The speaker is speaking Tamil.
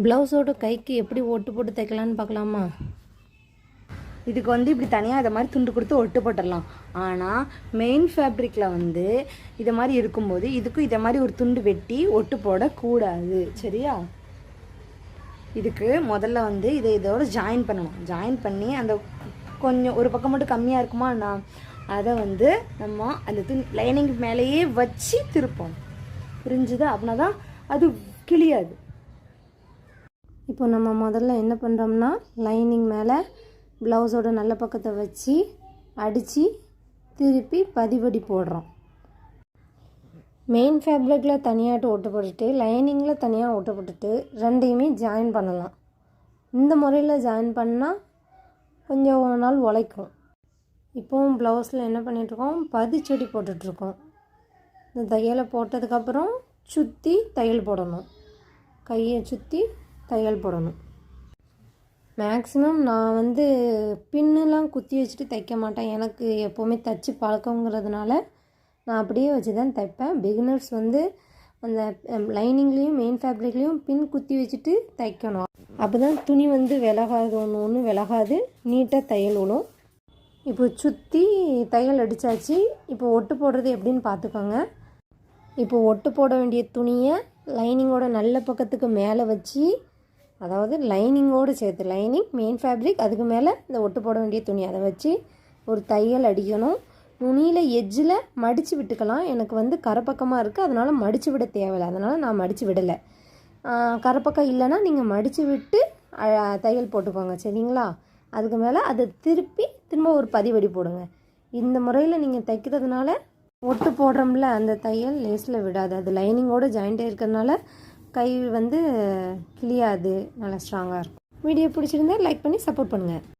ப்ளவுஸோட கைக்கு எப்படி ஒட்டு போட்டு தைக்கலான்னு பார்க்கலாமா? இதுக்கு இப்படி தனியாக இதை மாதிரி துண்டு கொடுத்து ஒட்டு போட்டுடலாம். ஆனால் மெயின் ஃபேப்ரிக்கில் இதை மாதிரி இருக்கும்போது இதுக்கும் இதை மாதிரி ஒரு துண்டு வெட்டி ஒட்டு போடக்கூடாது. சரியா? இதுக்கு முதல்ல இதை இதோட ஜாயின் பண்ணணும். ஜாயின் பண்ணி அந்த கொஞ்சம் ஒரு பக்கம் மட்டும் கம்மியாக இருக்குமா, நான் அதை நம்ம அந்த லைனிங் மேலேயே வச்சு திருப்போம். புரிஞ்சுது? அப்படின்னா தான் அது கிளியாது. இப்போ நம்ம முதல்ல என்ன பண்ணுறோம்னா, லைனிங் மேலே ப்ளவுஸோட நல்ல பக்கத்தை வச்சு அடித்து திருப்பி பதிவடி போடுறோம். மெயின் ஃபேப்ரிக்கில் தனியாகிட்டு ஒட்டு போட்டுட்டு லைனிங்கில் தனியாக ஒட்டு போட்டுட்டு ரெண்டையுமே ஜாயின் பண்ணலாம். இந்த முறையில் ஜாயின் பண்ணால் கொஞ்சம் ஒரு நாள் உழைக்கும். இப்போவும் ப்ளவுஸில் என்ன பண்ணிகிட்ருக்கோம், பதிச்செடி போட்டுட்ருக்கோம். இந்த தையலை போட்டதுக்கப்புறம் சுற்றி தையல் போடணும். கையை சுற்றி தையல் போடணும். மேக்ஸிமம் நான் பின்னெலாம் குத்தி வச்சுட்டு தைக்க மாட்டேன். எனக்கு எப்போவுமே தைச்சி பழக்கங்கிறதுனால நான் அப்படியே வச்சு தான் தைப்பேன். பிகினர்ஸ் அந்த லைனிங்லேயும் மெயின் ஃபேப்ரிக்லேயும் பின் குத்தி வச்சுட்டு தைக்கணும். அப்போ தான் துணி விலகாது, ஒன்று விலகாது, நீட்டாக தையல் விடும். இப்போ சுற்றி தையல் அடித்தாச்சு. இப்போ ஒட்டு போடுறது எப்படின்னு பார்த்துக்கோங்க. இப்போ ஒட்டு போட வேண்டிய துணியை லைனிங்கோட நல்ல பக்கத்துக்கு மேலே வச்சு, அதாவது லைனிங்கோடு சேர்த்து லைனிங் மெயின் ஃபேப்ரிக் அதுக்கு மேலே இந்த ஒட்டு போட வேண்டிய துணி அதை வச்சு ஒரு தையல் அடிக்கணும். நுனியில் எட்ஜில் மடித்து விட்டுக்கலாம். எனக்கு கரைப்பக்கமாக இருக்குது, அதனால் மடித்து விட தேவையில்லை. அதனால் நான் மடித்து விடலை. கரைப்பக்கம் இல்லைன்னா நீங்கள் மடித்து விட்டு தையல் போட்டுக்கோங்க. சரிங்களா? அதுக்கு மேலே அதை திரும்ப ஒரு பதிவடி போடுங்க. இந்த முறையில் நீங்கள் தைக்கிறதுனால ஒட்டு போடுறோம்ல, அந்த தையல் லேஸில் விடாது. அது லைனிங்கோடு ஜாயிண்ட்டாக இருக்கிறதுனால கை கிளியாது, நல்லா ஸ்ட்ராங்காக இருக்கும். வீடியோ பிடிச்சிருந்தா லைக் பண்ணி சப்போர்ட் பண்ணுங்கள்.